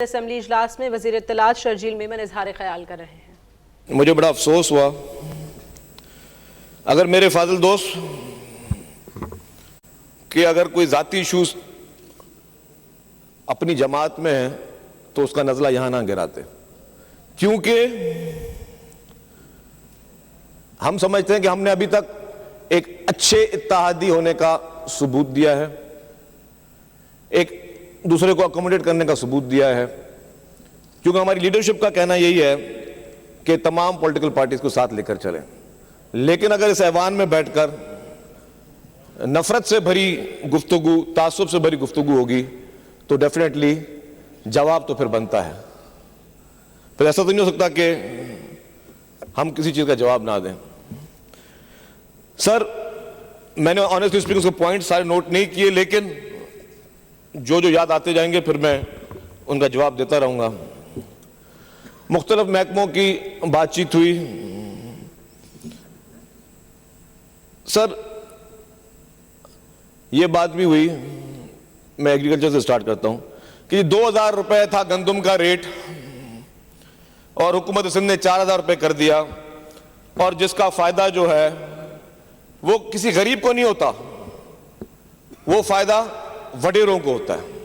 Assembly इजलास में वज़ीर इत्तलात शर्जील मेमन इजहार ख्याल कर रहे हैं। मुझे बड़ा अफसोस हुआ, अगर मेरे फाजिल दोस्त कि अगर कोई ज़ाती इशूज अपनी जमात में है तो उसका नज़ला यहां ना गिराते, क्योंकि हम समझते हैं कि हमने अभी तक एक अच्छे इत्तेहादी होने का सबूत दिया है, एक दूसरे को अकोमोडेट करने का सबूत दिया है, क्योंकि हमारी लीडरशिप का कहना यही है कि तमाम पॉलिटिकल पार्टीज को साथ लेकर चलें। लेकिन अगर इस ऐवान में बैठकर नफरत से भरी गुफ्तगू, तासुब से भरी गुफ्तगू होगी तो डेफिनेटली जवाब तो फिर बनता है। फिर ऐसा तो नहीं हो सकता कि हम किसी चीज का जवाब ना दें। सर, मैंने ऑनेस्टली स्पीकिंग उसके पॉइंट सारे नोट नहीं किए, लेकिन जो जो याद आते जाएंगे फिर मैं उनका जवाब देता रहूंगा। मुख्तलिफ महकमों की बातचीत हुई। सर, यह बात भी हुई, मैं एग्रीकल्चर से स्टार्ट करता हूं, कि 2000 रुपए था गंदम का रेट और हुकूमत सिंध ने 4000 रुपए कर दिया, और जिसका फायदा जो है वो किसी गरीब को नहीं होता, वो फायदा वडेरों को होता है।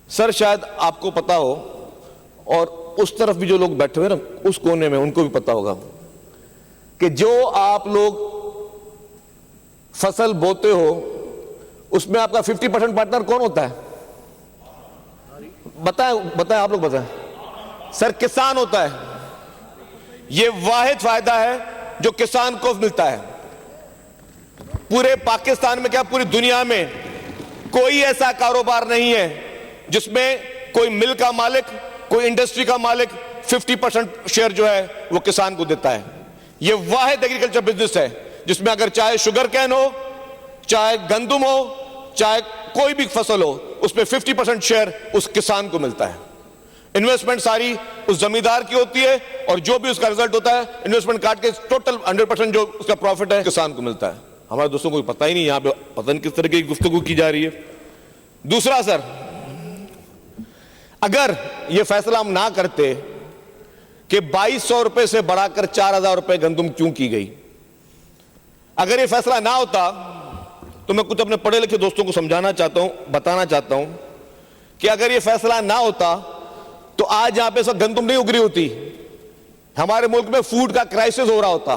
सर, शायद आपको पता हो, और उस तरफ भी जो लोग बैठे हुए ना, उस कोने में, उनको भी पता होगा कि जो आप लोग फसल बोते हो उसमें आपका 50% पार्टनर कौन होता है? बताएं आप लोग बताएं। सर, किसान होता है। यह वाहिद फायदा है जो किसान को मिलता है। पूरे पाकिस्तान में क्या पूरी दुनिया में कोई ऐसा कारोबार नहीं है जिसमें कोई मिल का मालिक, कोई इंडस्ट्री का मालिक 50% शेयर जो है वो किसान को देता है। यह वाहिद एग्रीकल्चर बिजनेस है जिसमें अगर चाहे शुगर कैन हो, चाहे गंदम हो, चाहे कोई भी फसल हो, उसमें 50% शेयर उस किसान को मिलता है। इन्वेस्टमेंट सारी उस जमींदार की होती है, और जो भी उसका रिजल्ट होता है इन्वेस्टमेंट काट के टोटल 100% जो उसका प्रॉफिट है किसान को मिलता है। हमारे दोस्तों को पता ही नहीं, यहां पे पता नहीं किस तरह की गुफ्तगू की जा रही है। दूसरा, सर, अगर यह फैसला हम ना करते कि 2200 रुपए से बढ़ाकर 4000 रुपए गंदम क्यों की गई, अगर यह फैसला ना होता तो मैं कुछ अपने पढ़े लिखे दोस्तों को समझाना चाहता हूं, बताना चाहता हूं कि अगर यह फैसला ना होता तो आज यहां पे सब गंदम नहीं उग रही होती, हमारे मुल्क में फूड का क्राइसिस हो रहा होता।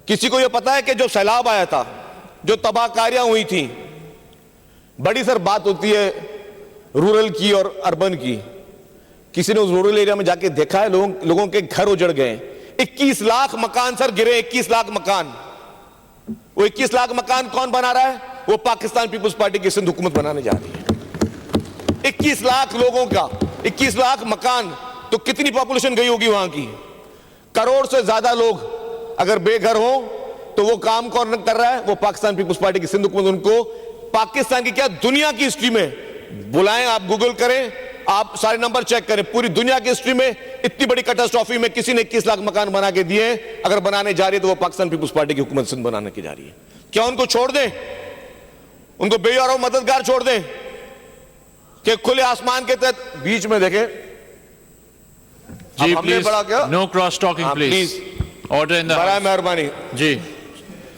किसी को यह पता है कि जो सैलाब आया था, जो तबाहकारियां हुई थी, बड़ी सर बात होती है रूरल की और अर्बन की। किसी ने उस रूरल एरिया में जाके देखा है, लोगों के घर उजड़ गए। 21 लाख मकान सर गिरे, 21 लाख मकान। वो 21 लाख मकान कौन बना रहा है? वो पाकिस्तान पीपुल्स पार्टी की सिंध हुकूमत बनाने जा रही है। 21 लाख लोगों का 21 लाख मकान, तो कितनी पॉपुलेशन गई होगी वहां की? करोड़ से ज्यादा लोग अगर बेघर हो तो वो काम कौन कर रहा है? वो पाकिस्तान पीपुल्स पार्टी की सिंध हुकूमत। उनको पाकिस्तान की क्या दुनिया की हिस्ट्री में बुलाएं, आप गूगल करें, आप सारे नंबर चेक करें, पूरी दुनिया की हिस्ट्री में इतनी बड़ी कैटास्ट्रॉफी में किसी ने 21 लाख मकान बना के दिए। अगर बनाने जा रही है तो वो पाकिस्तान पीपुल्स पार्टी की हुकूमत सिंध बनाने की जा रही है। क्या उनको छोड़ दें? उनको बेयार और मददगार छोड़ दें कि खुले आसमान के तहत बीच में देखें? जी please, no cross talking please, order in the house. बड़ा मेहरबानी जी,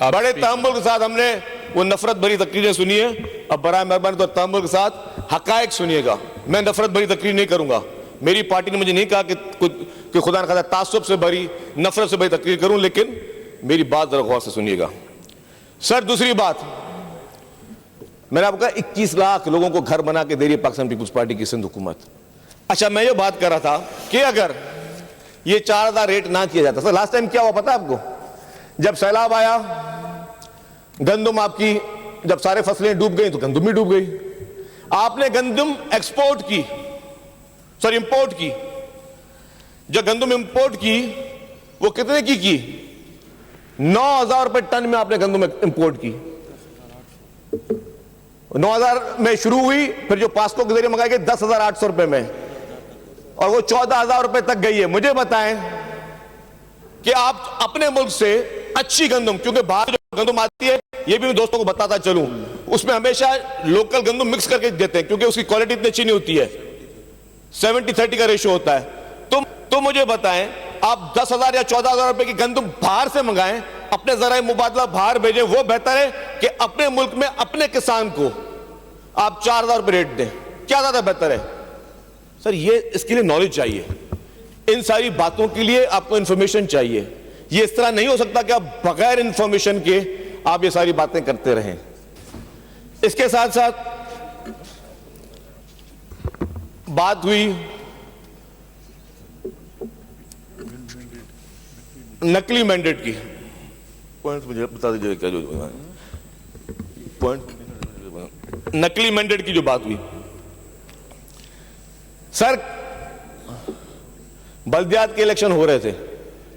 बड़े तहम्मुल के साथ हमने वो नफरत भरी तकरीरें सुनी है। अब बड़ा मेहरबानी तो तहम्मुल के साथ हकायक सुनिएगा। मैं नफरत भरी तकरीर नहीं करूंगा। मेरी पार्टी ने मुझे नहीं कहा कि खुदा न खासा तासुब से भरी, नफरत से भरी तकरीर करूं, लेकिन मेरी बात जरा गौर से सुनिएगा। सर, दूसरी बात, मैंने आपको कहा 21 लाख लोगों को घर बना के दे रही है पाकिस्तान पीपुल्स पार्टी की सिंध हुकूमत। अच्छा, मैं ये बात कर रहा था कि अगर ये 4000 रेट ना किया जाता, सर लास्ट टाइम क्या हुआ पता है आपको? जब सैलाब आया, गंदम आपकी जब सारे फसलें डूब गई तो गंदम भी डूब गई। आपने गंदम एक्सपोर्ट की, सॉरी इंपोर्ट की। जो गंदम इंपोर्ट की वो कितने की? 9000 रुपए टन में आपने गंदम इंपोर्ट की। 9000 में शुरू हुई, फिर जो पास्को के जरिए मंगाई गई 10,800 रुपए में, और वो 14,000 रुपए तक गई है। मुझे बताएं कि आप अपने मुल्क से अच्छी गंदम, क्योंकि बाहर गंदम आती है, ये भी मैं दोस्तों को बताता चलूं, उसमें हमेशा लोकल गंदम मिक्स करके देते हैं क्योंकि उसकी क्वालिटी इतनी अच्छी नहीं होती है, 70-30 का रेशियो होता है। तो मुझे बताएं, आप 10,000 या 14,000 रुपए की गंदम बाहर से मंगाएं, अपने जराए मुबादला बाहर भेजें, वो बेहतर है कि अपने मुल्क में अपने किसान को आप 4,000 रुपए रेट दें? क्या ज्यादा बेहतर है सर? ये इसके लिए नॉलेज चाहिए, इन सारी बातों के लिए आपको इंफॉर्मेशन चाहिए। ये इस तरह नहीं हो सकता कि आप बगैर इंफॉर्मेशन के आप ये सारी बातें करते रहें। इसके साथ साथ बात हुई नकली मैंडेट की। पॉइंट मुझे बता दीजिए क्या जो पॉइंट, नकली मैंडेट की जो बात हुई सर, बल्दियात के इलेक्शन हो रहे थे,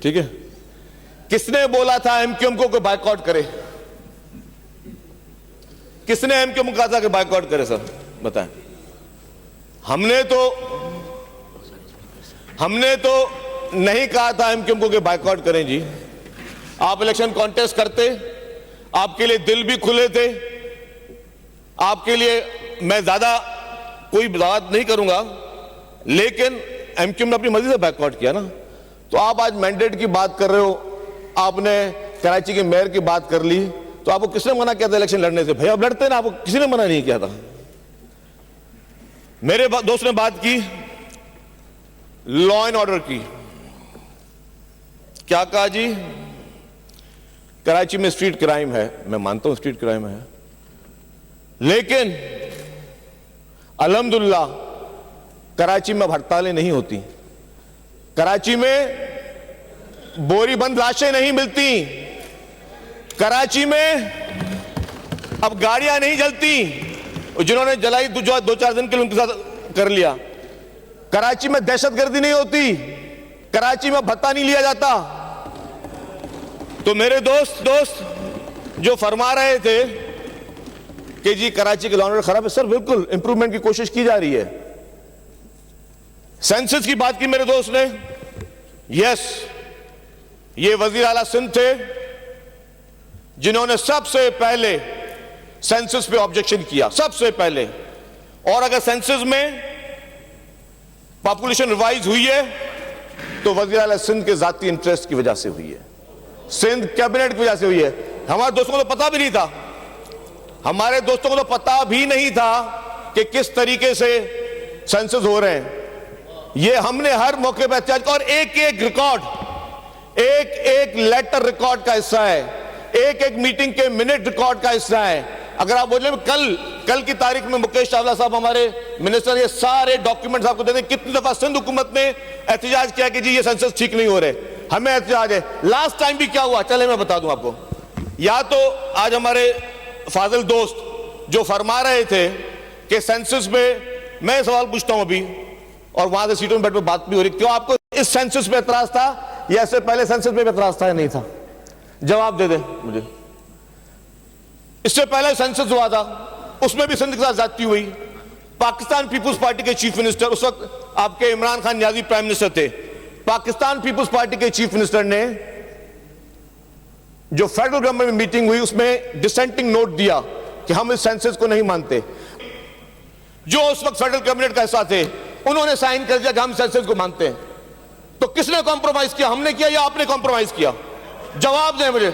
ठीक है, किसने बोला था एमक्यूएम को बायकॉट करे? किसने एमक्यूएम को कहा था कि बायकॉट करे सर? बताएं। हमने तो नहीं कहा था एमक्यूएम को कि बायकॉट करें जी। आप इलेक्शन कॉन्टेस्ट करते, आपके लिए दिल भी खुले थे, आपके लिए मैं ज्यादा कोई बात नहीं करूंगा, लेकिन एमक्यूएम ने अपनी मर्जी से बायकॉट किया ना। तो आप आज मैंडेट की बात कर रहे हो, आपने कराची के मेयर की बात कर ली, तो आपको किसने मना किया था इलेक्शन लड़ने से? भाई आप लड़ते ना, आपको किसी ने मना नहीं किया था। मेरे दोस्त ने बात की लॉ एंड ऑर्डर की, क्या कहा जी? कराची में स्ट्रीट क्राइम है, मैं मानता हूं स्ट्रीट क्राइम है, लेकिन अल्हम्दुलिल्लाह कराची में हड़तालें नहीं होती, कराची में बोरीबंद लाशें नहीं मिलती, कराची में अब गाड़ियां नहीं जलती, जिन्होंने जलाई 2-4 दिन के लिए उनके साथ कर लिया, कराची में दहशतगर्दी नहीं होती, कराची में भत्ता नहीं लिया जाता। तो मेरे दोस्त जो फरमा रहे थे कि जी कराची के लॉ एंड ऑर्डर खराब है, सर बिल्कुल इंप्रूवमेंट की कोशिश की जा रही है। सेंसस की बात की मेरे दोस्त ने, यस, ये वजीर आला सिंध थे जिन्होंने सबसे पहले सेंसस पे ऑब्जेक्शन किया, सबसे पहले। और अगर सेंसस में पॉपुलेशन रिवाइज हुई है तो वजीर आला सिंध के जाती इंटरेस्ट की वजह से हुई है, सिंध कैबिनेट की वजह से हुई है। हमारे दोस्तों को तो पता भी नहीं था, हमारे दोस्तों को तो पता भी नहीं था कि किस तरीके से सेंसस हो रहे हैं। ये हमने हर मौके पर एहतियात, और एक एक रिकॉर्ड, एक एक लेटर रिकॉर्ड का हिस्सा है, एक एक मीटिंग के मिनट रिकॉर्ड का हिस्सा है। अगर आप बोले कल की तारीख में मुकेश चावला साहब हमारे मिनिस्टर ये सारे डॉक्यूमेंट्स आपको दे दें, कितनी दफा सिंध हुकूमत ने एहतजाज किया कि जी ये सेंसस ठीक नहीं हो रहे, हमें एहतजाज है। लास्ट टाइम भी क्या हुआ, चले मैं बता दूं आपको। या तो आज हमारे फाजिल दोस्त जो फरमा रहे थे कि सेंसस में, मैं सवाल पूछता हूं अभी, और वहां से सीटों में बैठ कर बात भी हो रही, क्यों आपको इस सेंसस पे एतराज था या इससे पहले सेंसस पे एतराज था या नहीं था? जवाब दे दे मुझे। इससे पहले सेंसस हुआ था, उसमें भी सिंध के साथ ज्यादती हुई। पाकिस्तान पीपुल्स पार्टी के चीफ मिनिस्टर, उस वक्त आपके इमरान खान नियाजी प्राइम मिनिस्टर थे, पाकिस्तान पीपुल्स पार्टी के चीफ मिनिस्टर ने जो फेडरल गवर्नमेंट में मीटिंग हुई उसमें डिसेंटिंग नोट दिया कि हम इस सेंसस को नहीं मानते। जो उस वक्त फेडरल कैबिनेट का हिस्सा थे उन्होंने साइन कर दिया कि हम सेंसस को मानते हैं। तो किसने कॉम्प्रोमाइज किया, हमने किया या आपने कॉम्प्रोमाइज किया? जवाब दें मुझे।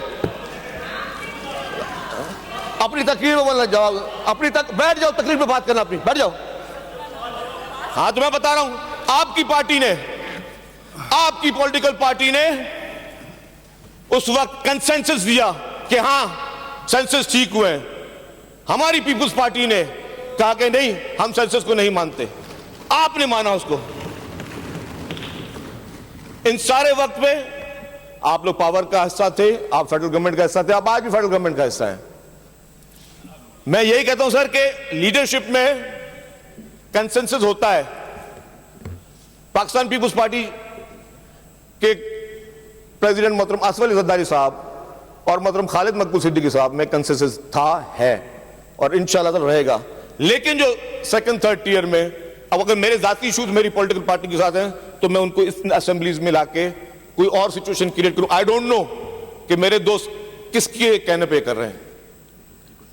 अपनी तकरीर में बोलना, जवाब अपनी बैठ जाओ, तकरीर में बात करना अपनी, बैठ जाओ। हाँ तो मैं बता रहा हूं, आपकी पार्टी ने, आपकी पॉलिटिकल पार्टी ने उस वक्त कंसेंसस दिया कि हां सेंसस ठीक हुए हैं। हमारी पीपुल्स पार्टी ने कहा कि नहीं, हम सेंसस को नहीं मानते, आपने माना उसको। इन सारे वक्त में आप लोग पावर का हिस्सा थे, आप फेडरल गवर्नमेंट का हिस्सा थे, आप आज भी फेडरल गवर्नमेंट का हिस्सा है। मैं यही कहता हूं सर कि लीडरशिप में कंसेंसस होता है। पाकिस्तान पीपुल्स पार्टी के प्रेसिडेंट मोहतरम आसिफ अली जरदारी साहब और मोहतरम खालिद मकबूल सिद्दीकी साहब में कंसेंसस था, है और इंशाल्लाह रहेगा। लेकिन जो सेकंड थर्ड टीयर में, अब अगर मेरे जाती इशूज मेरी पॉलिटिकल पार्टी के साथ हैं तो मैं उनको इस असेंबलीज में लाके कोई और सिचुएशन क्रिएट करूं। आई डोंट नो कि मेरे दोस्त किसके कहने पे कर रहे हैं?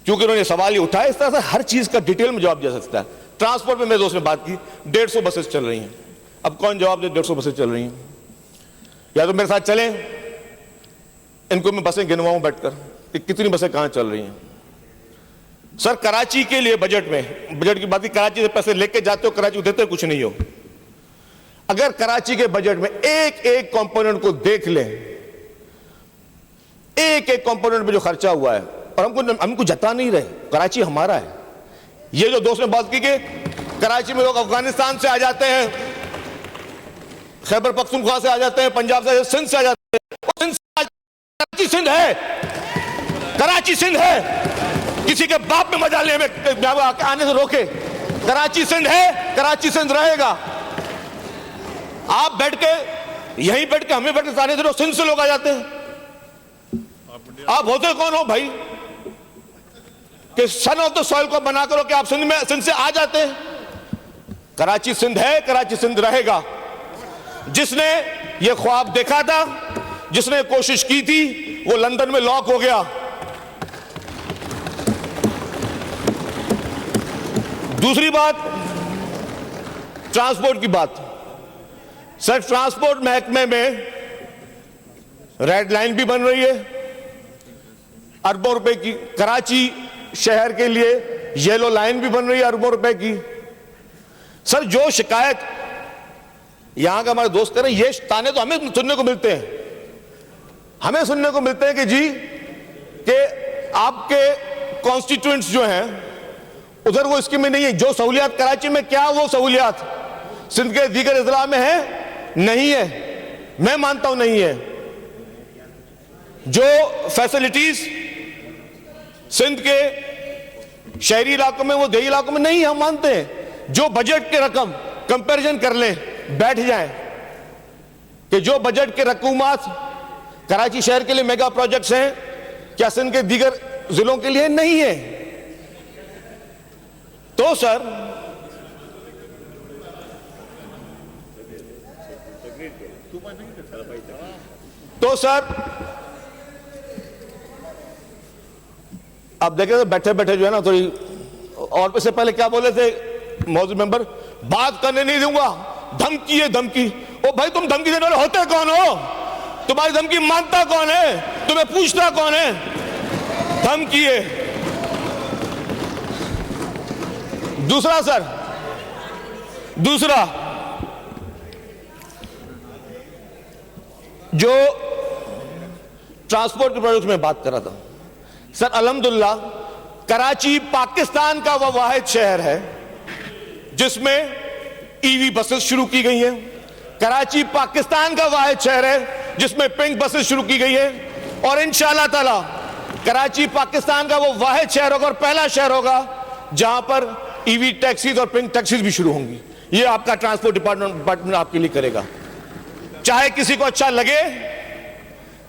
क्योंकि उन्होंने सवाल ही उठाया। इस तरह से हर चीज का डिटेल में जवाब दे सकता है। ट्रांसपोर्ट में मेरे दोस्त ने बात की, 150 बसेस चल रही हैं। अब कौन जवाब दे 150 बसेस चल रही हैं? या तो मेरे साथ चलें, इनको मैं बसें गिनवाऊं बैठकर कि कितनी बसें कहां चल रही हैं। सर कराची के लिए बजट में, बजट की बात की, कराची से पैसे लेके जाते हो, कराची को देते कुछ नहीं हो। अगर कराची के बजट में एक एक कंपोनेंट को देख लें, एक एक कंपोनेंट में जो खर्चा हुआ है, और हमको जता नहीं रहे, कराची हमारा है। ये जो दोस्त ने बात की कि कराची में लोग अफगानिस्तान से आ जाते हैं, खैबर पख्तूनख्वा से आ जाते हैं, पंजाब से, सिंध से आ जाते हैं। कराची सिंध है, कराची सिंध है। किसी के बाप में मजा ले में आने से रोके। कराची सिंध है, कराची सिंध रहेगा। आप बैठ के यहीं बैठ के हमें बैठ के सारे दिन सिंध से लोग आ जाते हैं। आप होते कौन हो भाई कि सन ऑफ द सॉइल को बना करो कि आप सिंध से आ जाते हैं? कराची सिंध है, कराची सिंध रहेगा। जिसने ये ख्वाब देखा था, जिसने कोशिश की थी, वो लंदन में लॉक हो गया। दूसरी बात, ट्रांसपोर्ट की बात। सर ट्रांसपोर्ट महकमे में रेड लाइन भी बन रही है अरबों रुपए की। कराची शहर के लिए येलो लाइन भी बन रही है अरबों रुपए की। सर जो शिकायत यहां का हमारे दोस्त करें, ये ताने तो हमें सुनने को मिलते हैं, हमें सुनने को मिलते हैं कि जी कि आपके कॉन्स्टिट्यूएंट्स जो हैं उधर वो स्कीम में नहीं है। जो सहूलियात कराची में, क्या वो सहूलियात सिंध के दीगर अजला में है? नहीं है, मैं मानता हूं नहीं है। जो फैसिलिटीज सिंध के शहरी इलाकों में, वो देही इलाकों में नहीं, हम मानते हैं। जो बजट के रकम कंपैरिजन कर लें, बैठ जाएं कि जो बजट के रकूमात कराची शहर के लिए मेगा प्रोजेक्ट्स हैं, क्या सिंध के दीगर जिलों के लिए नहीं है? तो सर अब देखें तो बैठे बैठे जो है ना थोड़ी, और इससे पहले क्या बोले थे मौजूद मेंबर, बात करने नहीं दूंगा, धमकी है धमकी। ओ भाई तुम धमकी देने वाले होते कौन हो? तुम्हारी धमकी मानता कौन है? तुम्हें पूछता कौन है? धमकी है। दूसरा सर, दूसरा जो ट्रांसपोर्ट के प्रोजेक्ट में बात कर रहा था सर, अल्हम्दुलिल्लाह कराची पाकिस्तान का वह वाहिद शहर है जिसमें ईवी बसेस शुरू की गई हैं। कराची पाकिस्तान का वाहिद शहर है जिसमें पिंक बसेस शुरू की गई है। और इंशाअल्लाह ताला कराची पाकिस्तान का वो वाहिद शहर होगा और पहला शहर होगा जहां पर ईवी टैक्सीज और पिंक टैक्सीज भी शुरू होंगी। ये आपका ट्रांसपोर्ट डिपार्टमेंट आपके लिए करेगा, चाहे किसी को अच्छा लगे,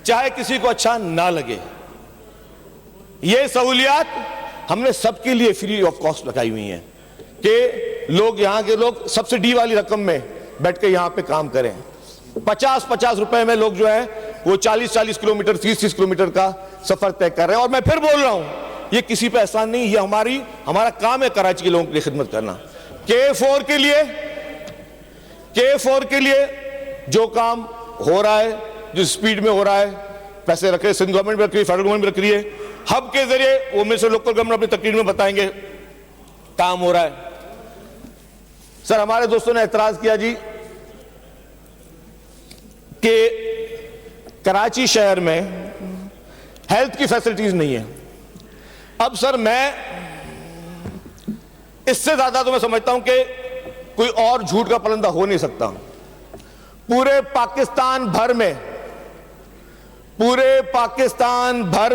चाहे किसी को अच्छा ना लगे। ये सहूलियात हमने सबके लिए फ्री ऑफ कॉस्ट लगाई हुई हैं कि लोग, यहां के लोग सब्सिडी वाली रकम में बैठ के यहां पे काम करें। 50-50 रुपए में लोग जो है वो 40-40 किलोमीटर, 30-30 किलोमीटर का सफर तय कर रहे हैं। और मैं फिर बोल रहा हूं, ये किसी पे एहसान नहीं, ये हमारा काम है कराची के लोगों के लिए खिदमत करना। K4 के लिए जो काम हो रहा है, जिस स्पीड में हो रहा है, पैसे रख रहे, सिंध गवर्नमेंट भी रख रही है, फेडरल गवर्नमेंट भी रख रही है। हब के जरिए वो में से लोकल गवर्नमेंट अपनी तकरीर में बताएंगे काम हो रहा है। सर हमारे दोस्तों ने एतराज किया जी कि कराची शहर में हेल्थ की फैसिलिटीज नहीं है। अब सर मैं इससे ज्यादा तो मैं समझता हूं कि कोई और झूठ का पलंदा हो नहीं सकता। पूरे पाकिस्तान भर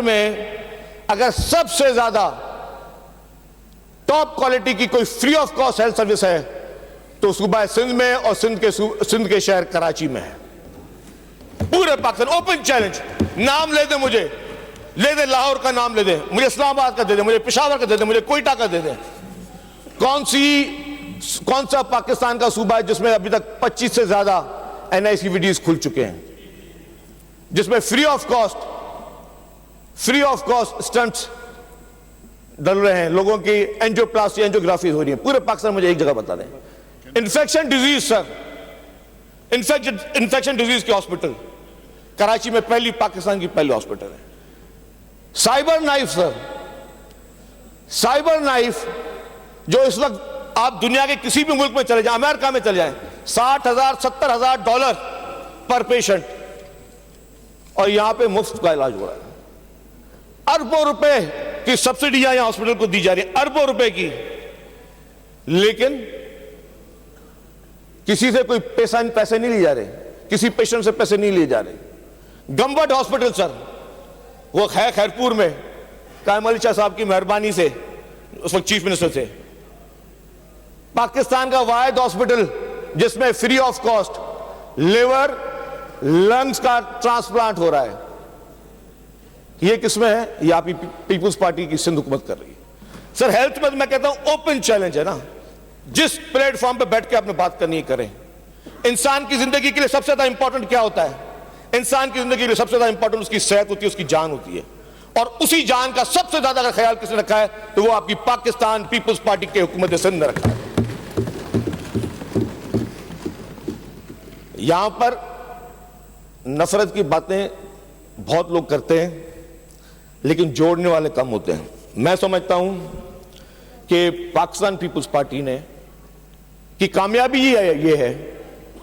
में अगर सबसे ज्यादा टॉप क्वालिटी की कोई free of cost health service है तो सूबा सिंध में और सिंध के शहर कराची में है। पूरे पाकिस्तान, ओपन चैलेंज, नाम ले दे, मुझे ले दे, लाहौर का नाम ले दे, मुझे इस्लामाबाद का दे दे, मुझे पेशावर का दे दे, मुझे कोयटा का दे दे। कौन सा पाकिस्तान का सूबा है जिसमें अभी तक 25 से ज्यादा NICVDs खुल चुके हैं, जिसमें free of cost free of cost stents डल रहे हैं, लोगों की एंजियोप्लास्टी एंजियोग्राफी हो रही है पूरे पाकिस्तान। मुझे एक जगह बता दें, infection disease sir, infection disease के हॉस्पिटल कराची में पाकिस्तान की पहली हॉस्पिटल है। Cyber knife sir, cyber knife जो इस वक्त आप दुनिया के किसी भी मुल्क में चले जाएं, अमेरिका में चले जाएं, $60,000 $70,000 पर पेशेंट, और यहां पे मुफ्त का इलाज हो रहा है। अरबों रुपए की सब्सिडियां यहां हॉस्पिटल को दी जा रही है, अरबों रुपए की, लेकिन किसी से कोई पैसे नहीं लिए जा रहे, किसी पेशेंट से पैसे नहीं लिए जा रहे। गम्बट हॉस्पिटल सर, वो खैरपुर में कायम अली शाह साहब की मेहरबानी से, उस वक्त चीफ मिनिस्टर थे, पाकिस्तान का वाहिद हॉस्पिटल जिसमें free of cost liver lungs का ट्रांसप्लांट हो रहा है। ये किसमें है? ये आप पीपुल्स पार्टी की सिंध हुकूमत कर रही है। सर हेल्थ में मैं कहता हूं ओपन चैलेंज है ना, जिस प्लेटफॉर्म पे बैठ के आपने बात करनी है करें। इंसान की जिंदगी के लिए सबसे ज्यादा इंपॉर्टेंट क्या होता है? इंसान की जिंदगी के लिए सबसे ज्यादा इंपॉर्टेंट उसकी सेहत होती है, उसकी जान होती है, और उसी जान का सबसे ज्यादा अगर ख्याल किसने रखा है तो वो आपकी पाकिस्तान पीपुल्स पार्टी के हुकूमत सिंध ने रखा है। यहां पर नफरत की बातें बहुत लोग करते हैं, लेकिन जोड़ने वाले कम होते हैं। मैं समझता हूं कि पाकिस्तान पीपुल्स पार्टी ने की कामयाबी ये है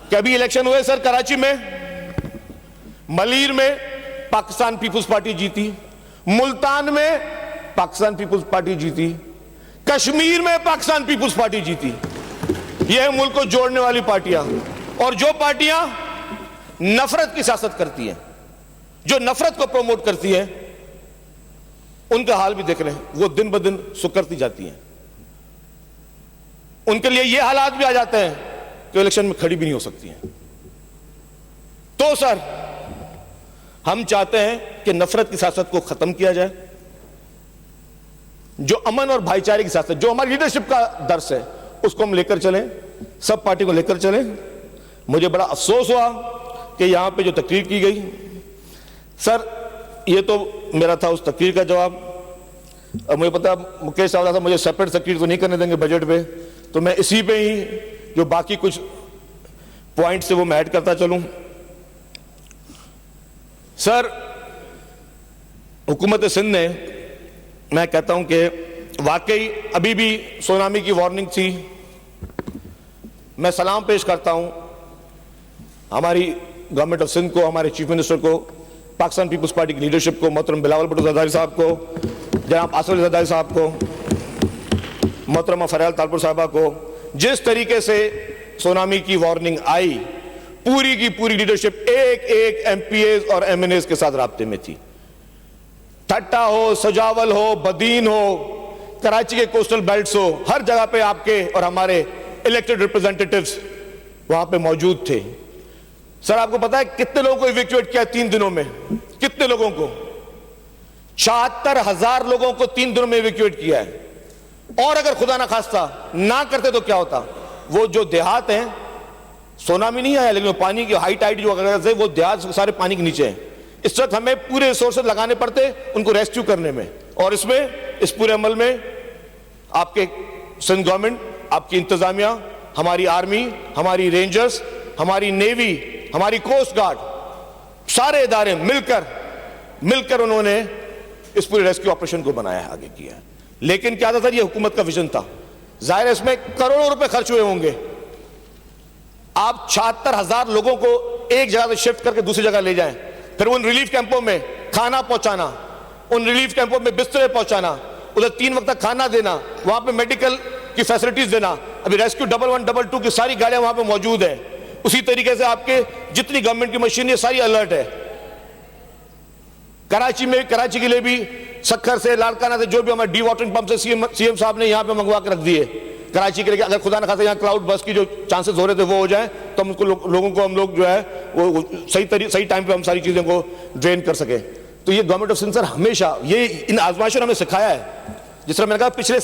कि अभी इलेक्शन हुए सर, कराची में, मलीर में पाकिस्तान पीपुल्स पार्टी जीती, मुल्तान में पाकिस्तान पीपुल्स पार्टी जीती, कश्मीर में पाकिस्तान पीपुल्स पार्टी जीती। यह है मुल्क को जोड़ने वाली पार्टियां। और जो पार्टियां नफरत की सियासत करती हैं, जो नफरत को प्रमोट करती हैं, उनका हाल भी देख रहे हैं, वो दिन ब दिन सुकरती जाती हैं। उनके लिए ये हालात भी आ जाते हैं कि इलेक्शन में खड़ी भी नहीं हो सकती हैं। तो सर हम चाहते हैं कि नफरत की सियासत को खत्म किया जाए, जो अमन और भाईचारे की सियासत, जो हमारी लीडरशिप का दर्स है, उसको हम लेकर चलें, सब पार्टी को लेकर चलें। मुझे बड़ा अफसोस हुआ कि यहां पे जो तकरीर की गई सर, ये तो मेरा था उस तकरीर का जवाब। अब मुझे पता मुकेश चावला साहब मुझे सेपरेट तकरीर तो नहीं करने देंगे बजट पे, तो मैं इसी पे ही जो बाकी कुछ पॉइंट्स से वो मैं ऐड करता चलूं। सर हुकूमत सिंध ने, मैं कहता हूं कि वाकई अभी भी सुनामी की वार्निंग थी। मैं सलाम पेश करता हूं हमारी गवर्नमेंट ऑफ सिंध को, हमारे चीफ मिनिस्टर को, पाकिस्तान पीपुल्स पार्टी की लीडरशिप को, मोहतरम बिलावल भुट्टो ज़रदारी साहब को, जनाब आसिफ अली ज़रदारी साहब को, मोहतरमा फरियाल तालपुर साहबा को। जिस तरीके से सुनामी की वार्निंग आई, पूरी की पूरी लीडरशिप एक एक एमपीएस और एमएनएस के साथ राब्ते में थी। ठट्टा हो, सजावल हो, बदीन हो, कराची के कोस्टल बेल्ट्स हो, हर जगह पे आपके और हमारे इलेक्टेड रिप्रेजेंटेटिव्स वहां पे मौजूद थे। सर आपको पता है कितने लोगों को इवैक्यूएट किया 3 दिनों में? कितने लोगों को? 74,000 लोगों को 3 दिनों में इवैक्यूएट किया है। और अगर खुदा ना खास्ता ना करते तो क्या होता? वो जो देहात हैं, सुनामी नहीं आया, लेकिन वो पानी की हाई टाइड जो अगर वो देहात सारे पानी के नीचे हैं। इस वक्त हमें पूरे रिसोर्सेज लगाने पड़ते उनको रेस्क्यू करने में, और इसमें इस पूरे अमल में आपके सिंध गवर्नमेंट, आपकी इंतजामिया, हमारी आर्मी, हमारी रेंजर्स, हमारी नेवी, हमारी कोस्ट गार्ड, सारे इदारे मिलकर उन्होंने इस पूरे रेस्क्यू ऑपरेशन को बनाया है, आगे किया है। लेकिन क्या था सर, ये हुकूमत का विजन था। जाहिर है इसमें करोड़ों रुपए खर्च हुए होंगे। आप 76,000 लोगों को एक जगह से शिफ्ट करके दूसरी जगह ले जाएं, फिर उन रिलीफ कैंपों में खाना पहुंचाना, उन रिलीफ कैंपों में बिस्तरे पहुंचाना, उधर 3 वक्त तक खाना देना, वहां पे मेडिकल की फैसिलिटीज देना। अभी रेस्क्यू 11, 22 की सारी गाड़ियां वहां पे मौजूद है। उसी तरीके से आपके जितनी गवर्नमेंट की मशीन है सारी अलर्ट है। कराची में, कराची के लिए भी सक्खर से, लाड़काना से, जो भी हमारे डी वाटरिंग पंप से सीएम साहब ने यहां पे मंगवा के रख दिए कराची के लिए। अगर खुदा न खासा यहाँ क्लाउड बस की जो चांसेस हो रहे थे वो हो जाए तो हम उसको लोगों को हम लोग जो है वो सही टाइम पे हम सारी चीजें को ड्रेन कर सके। तो ये गवर्नमेंट ऑफ सिंध सर हमेशा ये इन आजमाइशों ने हमें सिखाया है। जिस तरह मैंने कहा पिछले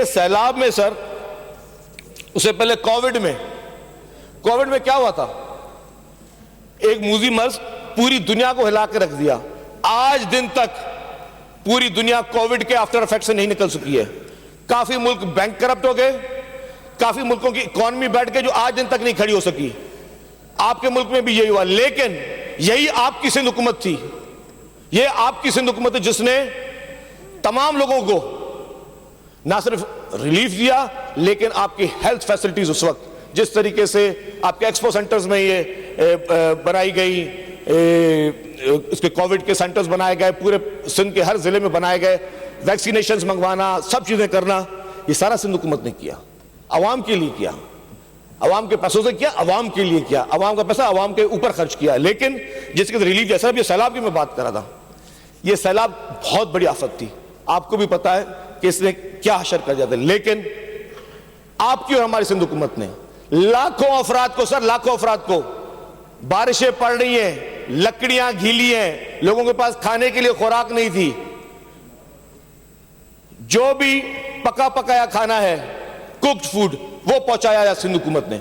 सैलाब में सर, उससे पहले कोविड में क्या हुआ था? एक मूजी मर्ज पूरी दुनिया को हिला के रख दिया। आज दिन तक पूरी दुनिया कोविड के आफ्टर इफेक्ट से नहीं निकल सकी है। काफी मुल्क बैंक करप्ट हो गए, काफी मुल्कों की इकोनॉमी बैठ गई जो आज दिन तक नहीं खड़ी हो सकी। आपके मुल्क में भी यही हुआ, लेकिन यही आपकी सिंध हुकूमत थी, ये आपकी सिंध हुकूमत है जिसने तमाम लोगों को ना सिर्फ रिलीफ दिया, लेकिन आपकी हेल्थ फैसिलिटीज उस वक्त जिस तरीके से आपके एक्सपो सेंटर्स में ये बनाई गई, इसके कोविड के सेंटर्स बनाए गए, पूरे सिंध के हर जिले में बनाए गए, वैक्सीनेशन मंगवाना, सब चीजें करना, ये सारा सिंध हुकूमत ने किया, अवाम के लिए किया, अवाम के पैसों से किया, अवाम के लिए किया, अवाम का पैसा अवाम के ऊपर खर्च किया। लेकिन जिसके रिलीफ, जैसा ये सैलाब की मैं बात कर रहा था, ये सैलाब बहुत बड़ी आफत थी, आपको भी पता है कि इसने क्या हशर कर जाते, लेकिन आपकी और हमारी सिंध हुकूमत ने लाखों अफराद को, सर लाखों अफराद को, बारिशें पड़ रही हैं, लकड़ियां गीली हैं, लोगों के पास खाने के लिए खुराक नहीं थी, जो भी पका पकाया खाना है, कुक्ड फूड, वो पहुंचाया सिंध हुकूमत ने।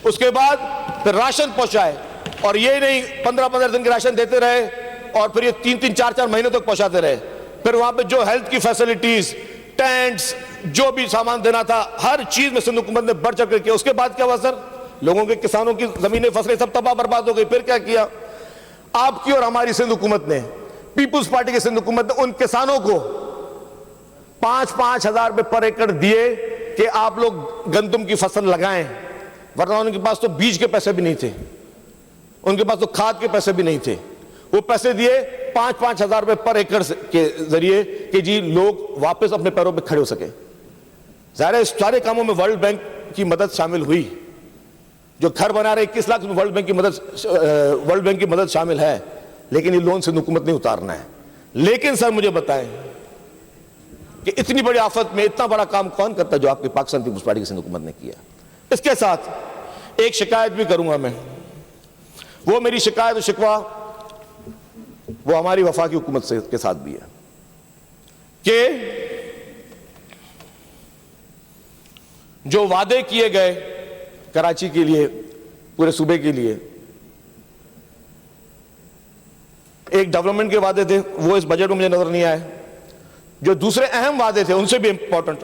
उसके बाद फिर राशन पहुंचाए, और ये नहीं 15-15 दिन के राशन देते रहे और फिर ये 3-3, 4-4 महीनों तक पहुंचाते रहे। फिर वहां पे जो हेल्थ की फैसिलिटीज, टेंट्स, जो भी सामान देना था, हर चीज में सिंध हुकूमत ने बढ़ चढ़ कर किया। उसके बाद क्या हुआ सर? लोगों के, किसानों की जमीनें, फसलें सब तबाह बर्बाद हो गई। फिर क्या किया आपकी और हमारी सिंध हुकूमत ने, पीपुल्स पार्टी की सिंध हुकूमत ने उन किसानों को 5-5 हजार रुपए पर एकड़ दिए कि आप लोग गंदम की फसल लगाएं, वरना उनके पास तो बीज के पैसे भी नहीं थे, उनके पास तो खाद के पैसे भी नहीं थे। वो पैसे दिए 5-5 हजार रुपए पर एकड़ के जरिए कि जी लोग वापस अपने पैरों पे खड़े हो सके। जाहिर है इस सारे कामों में वर्ल्ड बैंक की मदद शामिल हुई, जो घर बना रहे 21 लाख में वर्ल्ड बैंक की मदद शामिल है, लेकिन ये लोन सिंध हुकूमत नहीं उतारना है। लेकिन सर मुझे बताएं कि इतनी बड़ी आफत में इतना बड़ा काम कौन करता जो आपकी पाकिस्तान पीपुल्स पार्टी की सिंध हुकूमत ने किया। इसके साथ एक शिकायत भी करूंगा मैं, वो मेरी शिकायत और शिकवा वो हमारी वफाकी हुकूमत से के साथ भी है कि जो वादे किए गए कराची के लिए, पूरे सूबे के लिए, एक डेवलपमेंट के वादे थे, वो इस बजट में मुझे नजर नहीं आए। जो दूसरे अहम वादे थे उनसे भी इंपॉर्टेंट,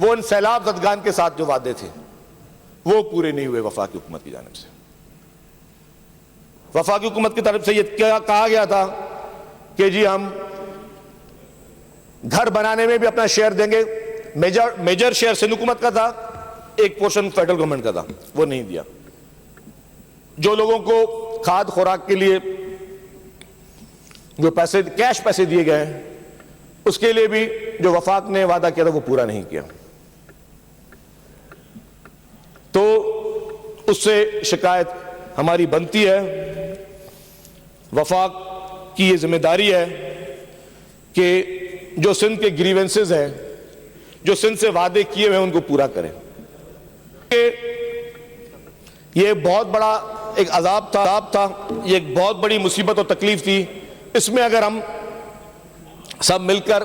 वो इन सैलाब ज़दगान के साथ जो वादे थे वो पूरे नहीं हुए वफाकी हुकूमत की जानिब से। वफाकी हुकूमत की तरफ से ये क्या कहा गया था कि जी हम घर बनाने में भी अपना शेयर देंगे, मेजर शेयर सिंध हुकूमत का था, एक पोर्शन फेडरल गवर्नमेंट का था, वो नहीं दिया। जो लोगों को खाद खुराक के लिए जो पैसे, कैश पैसे दिए गए, उसके लिए भी जो वफाक ने वादा किया था वो पूरा नहीं किया। तो उससे शिकायत हमारी बनती है। वफाक की ये जिम्मेदारी है कि जो सिंध के ग्रीवेंसेस हैं, जो सिंध से वादे किए हुए उनको पूरा करें। ये बहुत बड़ा एक अजाब था, ये एक बहुत बड़ी मुसीबत और तकलीफ थी। इसमें अगर हम सब मिलकर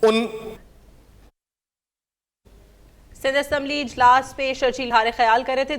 उन सिंध असेंबली इजलास पे शर्जील हारे ख्याल कर रहे थे।